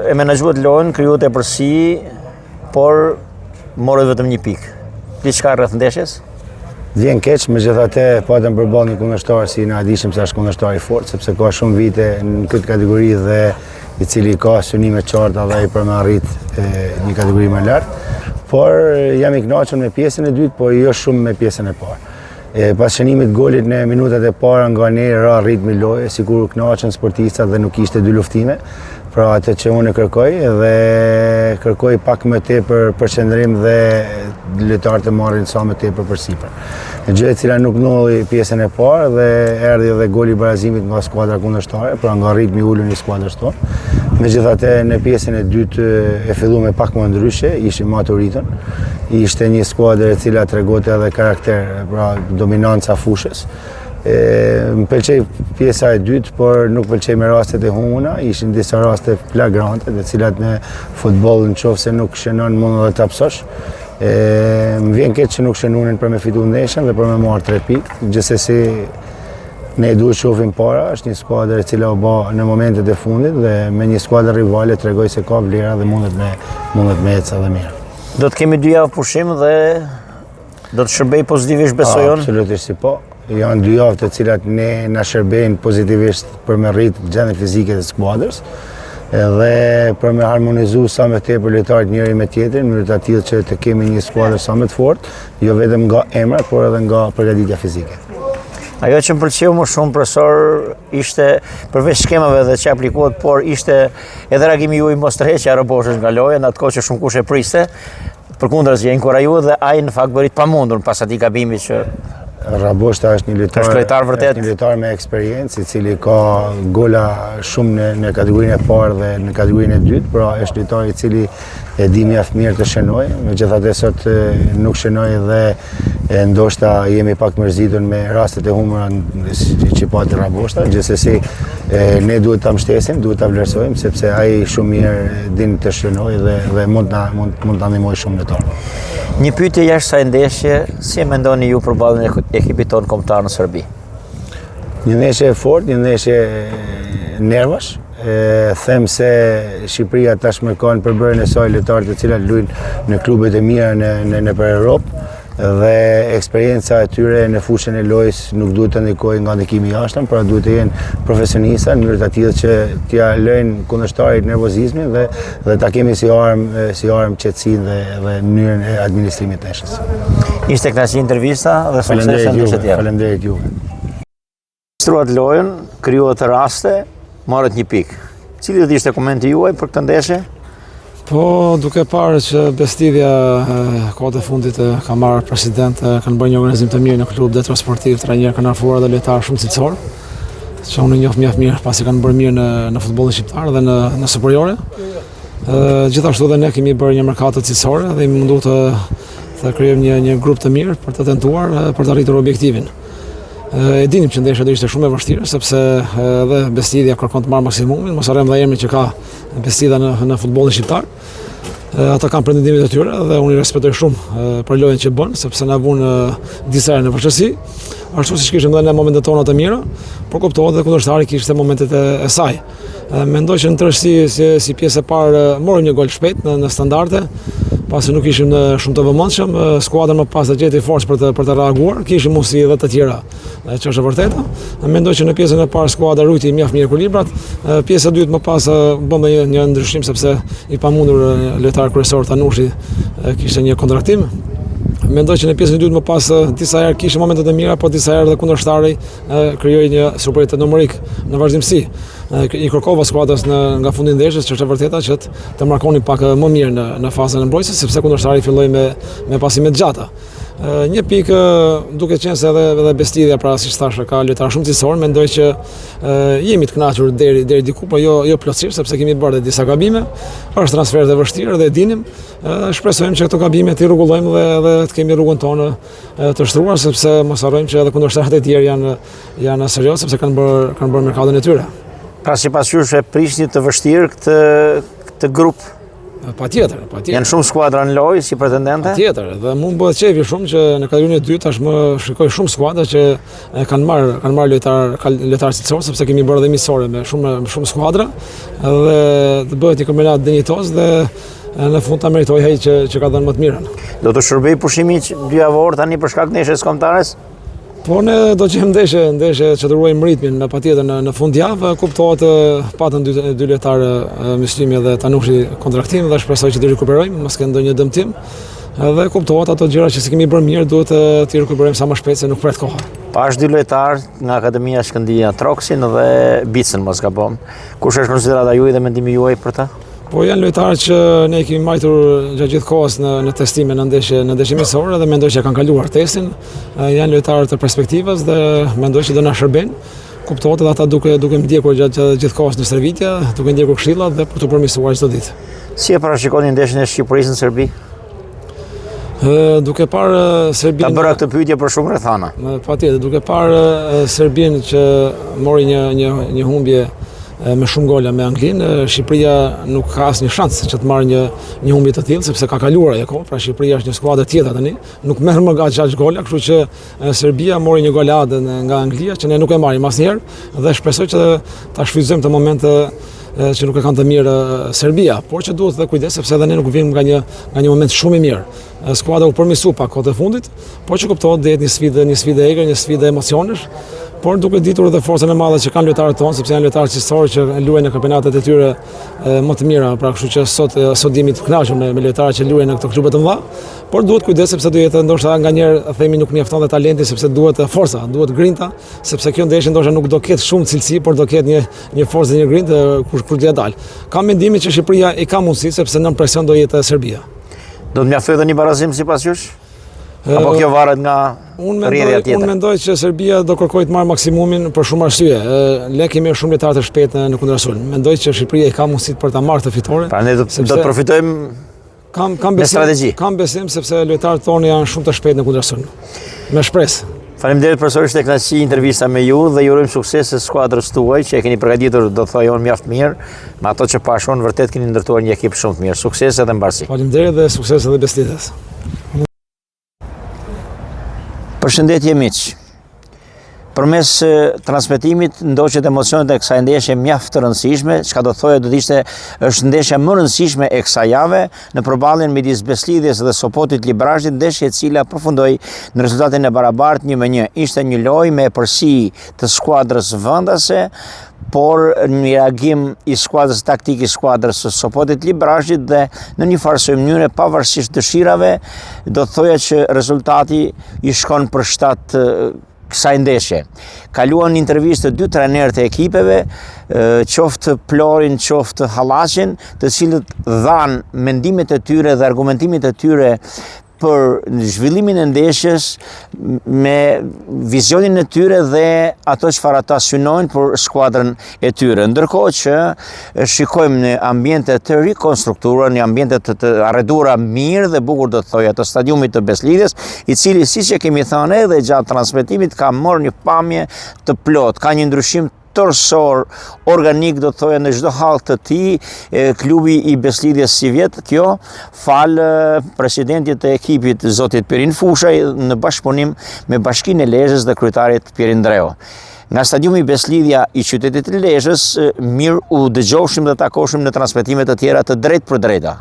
e menaxhuat lojën, krijuat tepërsi, por morët vetëm 1 pikë. Diçka rreth ndeshjes? Vjen keq, megjithatë patëm përballë një kundërshtar si na dishim se është kundërshtar i fortë, sepse ka shumë vite në këtë kategori dhe i cili ka synime qarta dhe i për me arrit një kategori më lartë. Por jam i kënaqur me pjesën e dytë, por jo shumë me pjesën e parë. Pas shënimit golit në minutat e para nga ne ra ritmi loje, sikur kënaqen sportistat dhe nuk ishte 2 luftime. Pra atë që unë kërkoj dhe kërkoj pak më tepër përqendrim dhe lojtarët të marrin sa më tepër përsipër. Gjë e cila nuk ndodhi pjesën e parë dhe erdhi edhe goli i barazimit nga skuadra kundërshtare, pra nga ritmi i ulur i skuadrës tonë. Megjithatë në pjesën e dytë e filluam pak më ndryshe, ishim maturitën. Ishte një skuadër e cila tregonte edhe karakter, pra dominanca fushës. Më pëlqej pjesa e dytë, por nuk pëlqej me rastet e humuna, ishin disa raste flagrante, të cilat në futboll nëse nuk shënon mund edhe ta psosh. Më vjen keq që nuk shënunin për me fitu ndeshjen dhe për me marrë 3 pikë. Gjithsesi ne duhet shohim para, është një skuadër e cila u bë në momentet e fundit dhe me një skuadër rivale tregoi se ka vlera dhe mundet me ecë edhe mirë. Do të kemi 2 javë pushim dhe do të shërbej pozitivisht besoj unë? Absolutisht si po. Janë 2 javë të cilat ne na shërbejnë pozitivisht për me rrit gjendjen fizike të skuadrës dhe për me harmonizu sa më tepër lojtarët njëri me tjetrin në mënyrë të tillë që të kemi një skuadër sa më të fortë, jo vetëm nga emrat, por edhe nga përgatitja fizike. Ajo që më pëlqeu më shumë profesor ishte përveç skemave dhe që aplikohet, por ishte edhe reagimi juaj mos tërheqja Raboshës nga loja, në atë kohë që shumë kush e priste. Përkundrazi e inkurajua dhe ai në fakt bëri të pamundur pas atij gabimi që Raboshta është një lojtar me eksperiencë, i cili ka gola shumë në kategorinë e parë dhe në kategorinë e dytë, pra është lojtar i cili e di mjaft mirë të shënojë, megjithatë sot nuk shënoi dhe ndoshta jemi pak mërzitur me rastet e humbura që pati Raboshta. Gjithsesi ne duhet ta mbështesim, duhet ta vlerësojmë sepse ai shumë mirë din të shënojë dhe mund ta ndihmojë shumë në tonë. Një pyetje jashtë kësaj ndeshje, si e mendoni ju përballjen e ekipit tonë kombëtar në Serbi? Një ndeshje e fortë, një ndeshje nervash. Them se Shqipëria tashmë ka në përbërjen e saj lojtarë të cilat luajnë në klubet e mira nëpër Europë dhe eksperjenca e tyre në fushën e lojës nuk duhet të ndikojë nga ndikimi i jashtëm, por duhet të jenë profesionista në mënyrë të tillë që t'ia lëjnë kundërshtarit nervozizmin dhe ta kemi si armë qetësinë dhe mënyrën e administrimit të ndeshjes. Ishte kënaqësi intervista dhe sukses në ndeshjet tjera. Faleminderit juve. Struat lojën, krijuat raste, marrët 1 pikë. Cili do të ishte komenti juaj për këtë ndeshje? Po, duke parë që Bestidhja kohët e fundit ka marrë president, kanë bërë një organizim të mirë në klub dhe transportiv, trajner kanë arfuar dhe lojtarë shumë cilësor, që unë njoh mjaft mirë pasi kanë bërë mirë në futbollin shqiptar dhe në superiore. Gjithashtu dhe ne kemi bërë një merkato cilësore dhe mundu të krijojmë një grup të mirë për të tentuar për të arritur objektivin. E dinim që ndeshja do ishte shumë e vështirë sepse edhe Bestidhja kërkon të marrë maksimumin, mos harrojmë dhe emrin që ka Bestidhja në futbollin shqiptar. Ata kanë pretendimet e tyre dhe unë i respektoj shumë për lojën që bën, sepse na vun disa herë në përgjithësi, ashtu siç kishim edhe në momentet tona të mira, por kuptohet dhe kundërshtari kishte momentet e saj. Mendoj që në tërësi si pjesë e parë morëm një gol shpejt në standarde, pasi nuk ishim shumë të vëmendshëm, skuadra më pas të gjeti forcë për të reaguar, kishim mundësi edhe të tjera, që është e vërteta. Mendoj që në pjesën e parë skuadra ruajti mjaft mirë ekuilibrat, pjesa e dytë më pas bëm një ndryshim sepse i pamundur lojtar kryesor Tanushi kishte një kontraktim. Mendoj që në pjesën e dytë më pas disa herë kishte momentet e mira, por disa herë dhe kundërshtari krijoi një superioritet numërik në vazhdimsi. I kërkova skuadrës nga fundi i ndeshjes, që është e vërteta që të markonin pak më mirë në fazën e mbrojtjes, sepse kundërshtari filloi me pasime të gjata. 1 pikë duke qenë se edhe Bestidhja, pra siç thash, ka lojtarë shumë cilësor, mendoj që jemi të kënaqur deri diku, por jo plotësisht, sepse kemi bërë disa gabime. Është transfer të vështirë dhe e dinim. Shpresojmë që këto gabime të rregullojmë dhe të kemi rrugën tonë të shtruar, sepse mos harrojmë që edhe kundërshtarët e tjerë janë serioz, sepse kanë bërë merkaton e tyre. Pra sipas jush e prisni të vështirë këtë grup Patjetër. Janë shumë skuadra në lojë si pretendente? Patjetër, dhe mu më bëhet qefi shumë që në kategorinë e dytë tashmë shikoj shumë skuadra që kanë marrë lojtar cilësor, sepse kemi bërë dhe miqësore me shumë skuadra dhe të bëhet një kampionat dinjitos dhe në fund ta meritoj ai që ka dhënë më të mirën. Do të shërbej pushimi 2 javor tani për shkak të ndeshjes kombëtares? Po ne do të gjejmë ndeshje që të ruajmë ritmin, patjetër në fundjavë kuptohet patën dy lojtarë Myslimi dhe Tanushi kontraktim dhe shpresoj që të rikuperojmë mos ke ndonjë dëmtim. Dhe kuptohet ato gjëra që si kemi bërë mirë duhet të rikuperojmë sa më shpejt se nuk pret koha. Pash 2 lojtarë nga Akademia Shkëndijja, Troksin dhe Bicën mos gabon. Kush është konsiderata juaj dhe mendimi juaj për ta? Po janë lojtarë që ne kemi majtur gjatë gjithë kohës në testime në ndeshje miqësore dhe mendoj që kanë kaluar testin. Janë lojtarë të perspektivës dhe mendoj që do na shërbejnë. Kuptohet edhe ata duke ndjekur gjatë gjithë kohës në stërvitje, duke ndjekur këshillat dhe për të përmirësuar çdo ditë. Si e parashikoni ndeshjen e Shqipërisë në Serbi? Duke parë Serbinë. Ta bëra këtë pyetje për shumë rrethana. Patjetër, duke parë Serbinë që mori një humbje me shumë gola me Anglinë, Shqipëria nuk ka asnjë shans që të marrë një humbje të tillë sepse ka kaluar ajo kohë, pra Shqipëria është një skuadër tjetër tani, nuk merr më nga 6 gola, kështu që Serbia mori një goladë nga Anglia që ne nuk e marrim asnjëherë dhe shpresoj që ta shfrytëzojmë të momente që nuk e kanë të mirë Serbia, por që duhet të kujdes sepse edhe ne nuk vim nga një moment shumë i mirë. Skuadra u përmirësua pak kohët e fundit, por që kuptohet dhe jetë një sfidë egër, një sfidë emocionesh, por duke ditur dhe forcën e madhe që kanë lojtarët tonë, sepse janë lojtarë cilësorë që luajnë në kampionatet e tyre më të mira, pra kështu që sot jemi të kënaqur me lojtarët që luajnë në këto klube të mëdha, por duhet kujdes sepse do jetë ndoshta nganjëherë themi nuk mjafton dhe talenti sepse duhet forca, duhet grinta, sepse kjo ndeshje ndoshta nuk do ketë shumë cilësi, por do ketë një forcë dhe një grintë kur do të dalë. Kam mendimin që Shqipëria i ka mundësi sepse nën presion do jetë Serbia. Do të mjaftojë një barazim sipas jush? Apo kjo varet nga rrjedhja tjetër? Unë mendoj që Serbia do kërkojë të marrë maksimumin për shumë arsye. Ne kemi shumë lojtarë të shpejtë në kundërshtues. Mendoj që Shqipëria i ka mundësi për ta marrë këtë fitore. Pra ne do të përfitojmë me strategji. Kam besim sepse lojtarët tonë janë shumë të shpejtë në kundërshtues. Me shpresë. Faleminderit profesor, ishte kënaqësi intervista me ju dhe ju urojmë sukses skuadrës tuaj që e keni përgatitur do të thojë unë mjaft mirë. Me ato që pashon vërtet keni ndërtuar një ekip shumë të mirë. Sukses edhe mbarësi. Faleminderit dhe sukses edhe Bestidës. Përshëndetje miq. Përmes transmetimit ndoqet emocionet e kësaj ndeshje mjaft të rëndësishme, çka do thojë do të ishte është ndeshja më e rëndësishme e kësaj jave në përballjen midis Beslidhjes dhe Sopotit Librazhit, ndeshje e cila përfundoi në rezultatin e barabartë 1-1. Ishte një lojë me përsi të skuadrës vendase, por një reagim i skuadrës taktike i skuadrës së Sopotit Librazhit dhe në një farë mënyrë pavarësisht dëshirave, do të thoja që rezultati i shkon për shtat kësaj ndeshje. Kaluan intervistë 2 trenerët e ekipeve, qoftë Plorin, qoftë Hallaqin, të cilët dhanë mendimet e tyre dhe argumentimet e tyre për zhvillimin e ndeshjes me vizionin e tyre dhe ato çfarë ata synojnë për skuadrën e tyre. Ndërkohë që shikojmë në ambiente të rikonstruktuara, në ambiente të arreduara mirë dhe bukur do të thojë të stadiumit të Beslidhjes, i cili siç e kemi thënë edhe gjatë transmetimit ka marrë një pamje të plot, ka një ndryshim tërësor, organik do të thoya në çdo hall të tij, klubi i Beslidhjes si vjet, kjo fal presidentit të ekipit zotit Perin Fushaj në bashkëpunim me Bashkinë e Lezhës dhe kryetarit Pierin Dreu. Nga stadiumi Beslidhja i qytetit të Lezhës, mirë u dëgjoshim dhe takoshim në transmetime të tjera të drejtë për drejta.